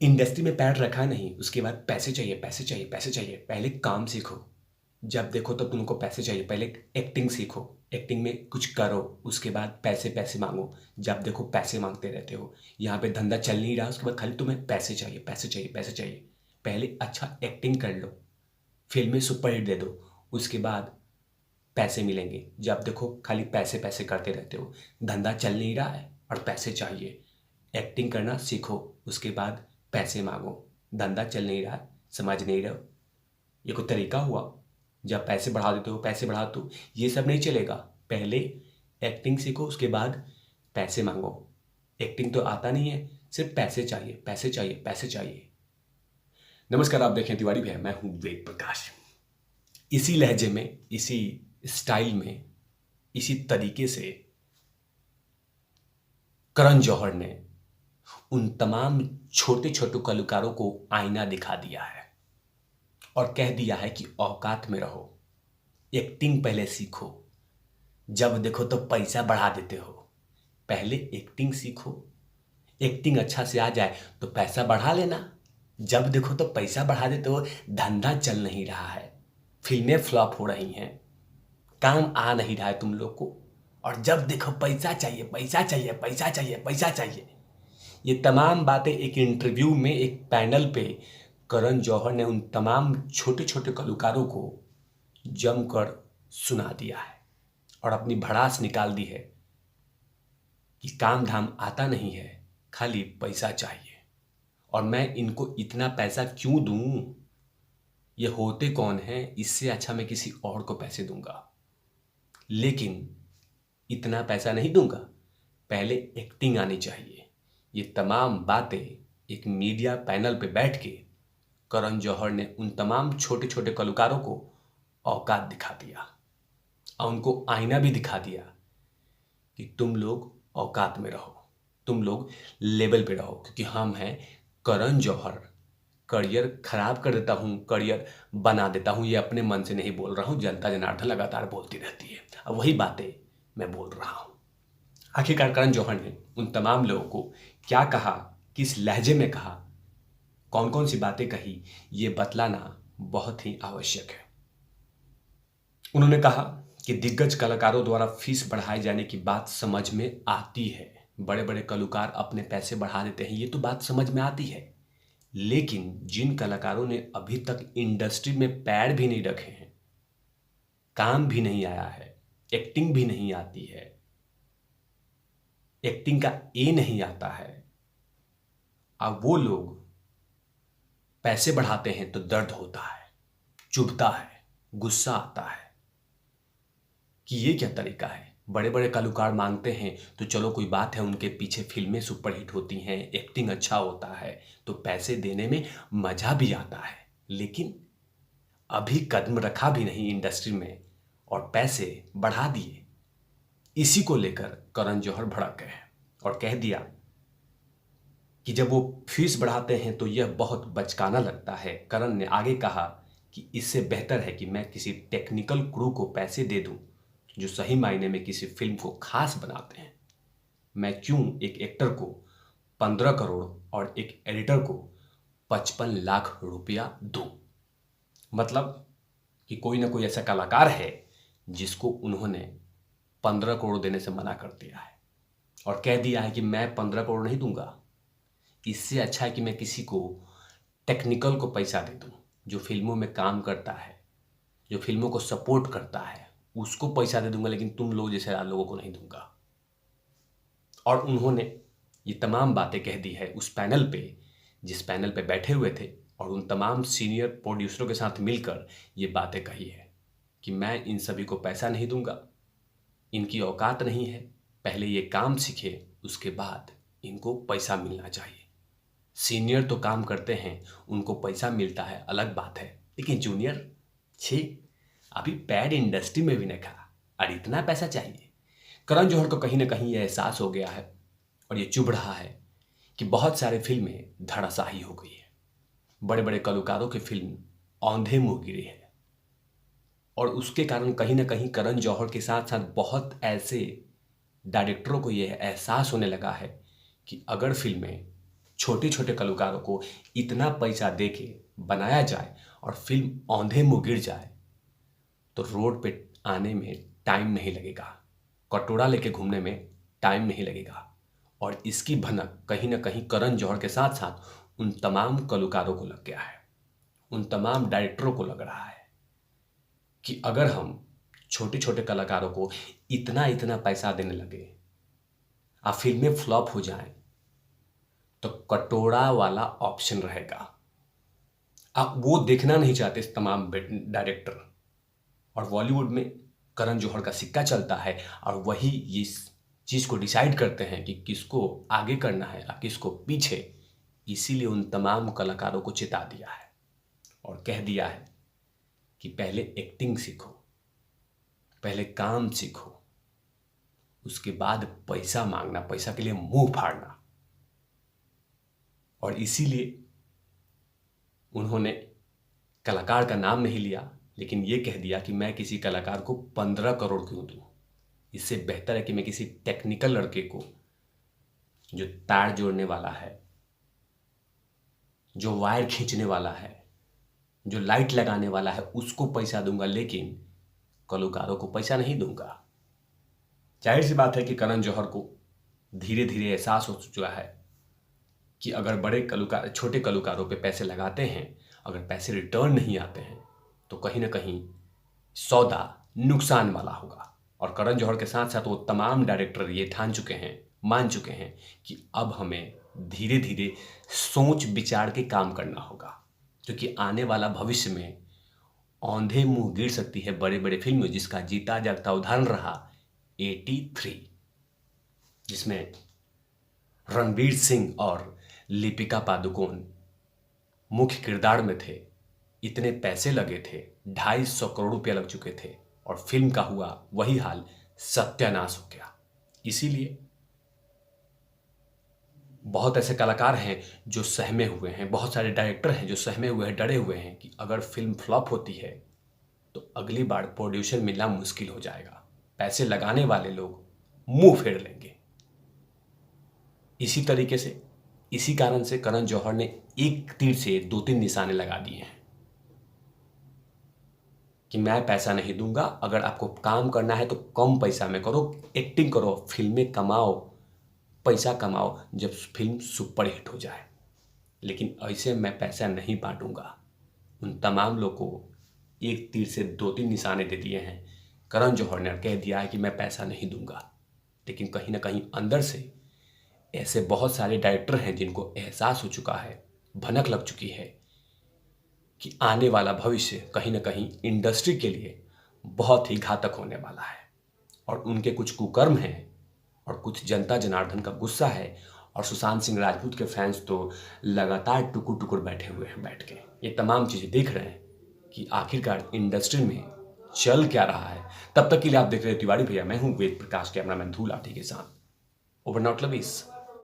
Industry में पैर रखा नहीं, उसके बाद पैसे चाहिए, पैसे चाहिए, पैसे चाहिए। पहले काम सीखो। जब देखो तब तुमको पैसे चाहिए। पहले एक्टिंग सीखो, एक्टिंग में कुछ करो, उसके बाद पैसे पैसे मांगो। जब देखो पैसे मांगते रहते हो। यहाँ पे धंधा चल नहीं रहा, उसके बाद खाली तुम्हें पैसे चाहिए, पैसे चाहिए, पैसे चाहिए। पहले अच्छा एक्टिंग कर लो, फिल्में सुपरहिट दे दो, उसके बाद पैसे मिलेंगे। जब देखो खाली पैसे पैसे करते रहते हो, धंधा चल नहीं रहा है और पैसे चाहिए। एक्टिंग करना सीखो, उसके बाद पैसे मांगो। धंधा चल नहीं रहा है, समझ नहीं रहे हो, ये कोई तरीका हुआ? जब पैसे बढ़ा देते हो, पैसे बढ़ा दो, ये सब नहीं चलेगा। पहले एक्टिंग सीखो, उसके बाद पैसे मांगो। एक्टिंग तो आता नहीं है, सिर्फ पैसे चाहिए, पैसे चाहिए, पैसे चाहिए। नमस्कार, आप देखें तिवारी भैया, मैं हूं वेद प्रकाश। इसी लहजे में, इसी स्टाइल में, इसी तरीके से करण जौहर ने उन तमाम छोटे छोटे कलाकारों को आईना दिखा दिया है और कह दिया है कि औकात में रहो, एक्टिंग पहले सीखो। जब देखो तो पैसा बढ़ा देते हो। पहले एक्टिंग सीखो, एक्टिंग अच्छा से आ जाए तो पैसा बढ़ा लेना। जब देखो तो पैसा बढ़ा देते हो। धंधा चल नहीं रहा है, फिल्में फ्लॉप हो रही हैं, काम आ नहीं रहा है तुम लोग को, और जब देखो पैसा चाहिए, पैसा चाहिए, पैसा चाहिए, पैसा चाहिए। ये तमाम बातें एक इंटरव्यू में, एक पैनल पे करण जौहर ने उन तमाम छोटे छोटे कलाकारों को जमकर सुना दिया है और अपनी भड़ास निकाल दी है कि काम धाम आता नहीं है, खाली पैसा चाहिए। और मैं इनको इतना पैसा क्यों दूं? ये होते कौन हैं? इससे अच्छा मैं किसी और को पैसे दूंगा, लेकिन इतना पैसा नहीं दूंगा। पहले एक्टिंग आनी चाहिए। ये तमाम बातें एक मीडिया पैनल पे बैठ के करण जौहर ने उन तमाम छोटे छोटे कलाकारों को औकात दिखा दिया और उनको आईना भी दिखा दिया कि तुम लोग औकात में रहो, तुम लोग लेवल पे रहो, क्योंकि हम हैं करण जौहर। करियर खराब कर देता हूँ, करियर बना देता हूँ, ये अपने मन से नहीं बोल रहा हूँ, जनता जनार्दन लगातार बोलती रहती है। अब वही बातें मैं बोल रहा हूँ। आखिरकार करण जौहर ने उन तमाम लोगों को क्या कहा, किस लहजे में कहा, कौन कौन सी बातें कही, ये बतलाना बहुत ही आवश्यक है। उन्होंने कहा कि दिग्गज कलाकारों द्वारा फीस बढ़ाए जाने की बात समझ में आती है। बड़े बड़े कलाकार अपने पैसे बढ़ा देते हैं, ये तो बात समझ में आती है। लेकिन जिन कलाकारों ने अभी तक इंडस्ट्री में पैर भी नहीं रखे हैं, काम भी नहीं आया है, एक्टिंग भी नहीं आती है, एक्टिंग का ए नहीं आता है, अब वो लोग पैसे बढ़ाते हैं तो दर्द होता है, चुभता है, गुस्सा आता है कि ये क्या तरीका है। बड़े बड़े कलाकार मांगते हैं तो चलो कोई बात है, उनके पीछे फिल्में सुपरहिट होती हैं, एक्टिंग अच्छा होता है तो पैसे देने में मजा भी आता है। लेकिन अभी कदम रखा भी नहीं इंडस्ट्री में और पैसे बढ़ा दिए। इसी को लेकर करण जौहर भड़क गए और कह दिया कि जब वो फीस बढ़ाते हैं तो यह बहुत बचकाना लगता है। करण ने आगे कहा कि इससे बेहतर है कि मैं किसी टेक्निकल क्रू को पैसे दे दूं जो सही मायने में किसी फिल्म को खास बनाते हैं। मैं क्यों एक एक्टर को 15 करोड़ और एक एडिटर को 55 लाख रुपया दूं? मतलब कि कोई ना कोई ऐसा कलाकार है जिसको उन्होंने 15 करोड़ देने से मना कर दिया है और कह दिया है कि मैं 15 करोड़ नहीं दूंगा। इससे अच्छा है कि मैं किसी को टेक्निकल को पैसा दे दूं, जो फिल्मों में काम करता है, जो फिल्मों को सपोर्ट करता है, उसको पैसा दे दूंगा, लेकिन तुम लोग जैसे लोगों को नहीं दूंगा। और उन्होंने ये तमाम बातें कह दी है उस पैनल पे, जिस पैनल पे बैठे हुए थे, और उन तमाम सीनियर प्रोड्यूसरों के साथ मिलकर ये बातें कही है कि मैं इन सभी को पैसा नहीं दूंगा, इनकी औकात नहीं है, पहले ये काम सीखे, उसके बाद इनको पैसा मिलना चाहिए। सीनियर तो काम करते हैं, उनको पैसा मिलता है, अलग बात है, लेकिन जूनियर छी, अभी पैड इंडस्ट्री में भी नहीं खा और इतना पैसा चाहिए। करण जौहर को कहीं ना कहीं यह एहसास हो गया है और ये चुभ रहा है कि बहुत सारे फिल्में धड़ाशाही हो गई है, बड़े बड़े कलाकारों की फिल्म औंधे मुंह गिरी है, और उसके कारण कहीं ना कहीं करण जौहर के साथ साथ बहुत ऐसे डायरेक्टरों को यह एहसास होने लगा है कि अगर फिल्में छोटे छोटे कलाकारों को इतना पैसा दे के बनाया जाए और फिल्म औंधे मुँह गिर जाए तो रोड पे आने में टाइम नहीं लगेगा, कटोरा लेके घूमने में टाइम नहीं लगेगा। और इसकी भनक कहीं ना कहीं करण जौहर के साथ साथ उन तमाम कलाकारों को लग गया है, उन तमाम डायरेक्टरों को लग रहा है कि अगर हम छोटे छोटे कलाकारों को इतना इतना पैसा देने लगे और फिल्में फ्लॉप हो जाएं तो कटोरा वाला ऑप्शन रहेगा। अब वो देखना नहीं चाहते इस तमाम डायरेक्टर, और बॉलीवुड में करण जौहर का सिक्का चलता है और वही इस चीज़ को डिसाइड करते हैं कि किसको आगे करना है और किसको पीछे। इसीलिए उन तमाम कलाकारों को चेता दिया है और कह दिया है कि पहले एक्टिंग सीखो, पहले काम सीखो, उसके बाद पैसा मांगना, पैसा के लिए मुंह फाड़ना। और इसीलिए उन्होंने कलाकार का नाम नहीं लिया, लेकिन ये कह दिया कि मैं किसी कलाकार को 15 करोड़ क्यों दूं, इससे बेहतर है कि मैं किसी टेक्निकल लड़के को जो तार जोड़ने वाला है, जो वायर खींचने वाला है, जो लाइट लगाने वाला है, उसको पैसा दूंगा, लेकिन कलाकारों को पैसा नहीं दूंगा। जाहिर सी बात है कि करण जौहर को धीरे धीरे एहसास हो चुका है कि अगर बड़े कलाकार छोटे कलाकारों पे पैसे लगाते हैं, अगर पैसे रिटर्न नहीं आते हैं तो कहीं ना कहीं सौदा नुकसान वाला होगा। और करण जौहर के साथ साथ वो तमाम डायरेक्टर ये ठान चुके हैं, मान चुके हैं कि अब हमें धीरे धीरे सोच विचार के काम करना होगा, क्योंकि आने वाला भविष्य में औंधे मुंह गिर सकती है बड़े बड़े फिल्में, जिसका जीता जागता उदाहरण रहा 83, जिसमें रणवीर सिंह और दीपिका पादुकोण मुख्य किरदार में थे। इतने पैसे लगे थे, 250 करोड़ रुपया लग चुके थे, और फिल्म का हुआ वही हाल, सत्यानाश हो गया। इसीलिए बहुत ऐसे कलाकार हैं जो सहमे हुए हैं, बहुत सारे डायरेक्टर हैं जो सहमे हुए हैं, डरे हुए हैं कि अगर फिल्म फ्लॉप होती है तो अगली बार प्रोड्यूसर मिलना मुश्किल हो जाएगा, पैसे लगाने वाले लोग मुंह फेर लेंगे। इसी तरीके से, इसी कारण से करण जौहर ने एक तीर से 2-3 निशाने लगा दिए हैं कि मैं पैसा नहीं दूंगा, अगर आपको काम करना है तो कम पैसा में करो, एक्टिंग करो, फिल्में कमाओ, पैसा कमाओ जब फिल्म सुपरहिट हो जाए, लेकिन ऐसे मैं पैसा नहीं बांटूंगा। उन तमाम लोगों को एक तीर से 2-3 निशाने दे दिए हैं करण जौहर ने, कह दिया है कि मैं पैसा नहीं दूंगा। लेकिन कहीं ना कहीं अंदर से ऐसे बहुत सारे डायरेक्टर हैं जिनको एहसास हो चुका है, भनक लग चुकी है कि आने वाला भविष्य कहीं ना कहीं इंडस्ट्री के लिए बहुत ही घातक होने वाला है। और उनके कुछ कुकर्म हैं और कुछ जनता जनार्दन का गुस्सा है, और सुशांत सिंह राजपूत के फैंस तो लगातार टुकुर टुकुर बैठे हुए हैं, बैठ के ये तमाम चीज़ें देख रहे हैं कि आखिरकार इंडस्ट्री में चल क्या रहा है। तब तक के लिए आप देख रहे हैं तिवारी भैया, मैं हूँ वेद प्रकाश, कैमरामैन धूल लाठी के साथ। Over not lovies.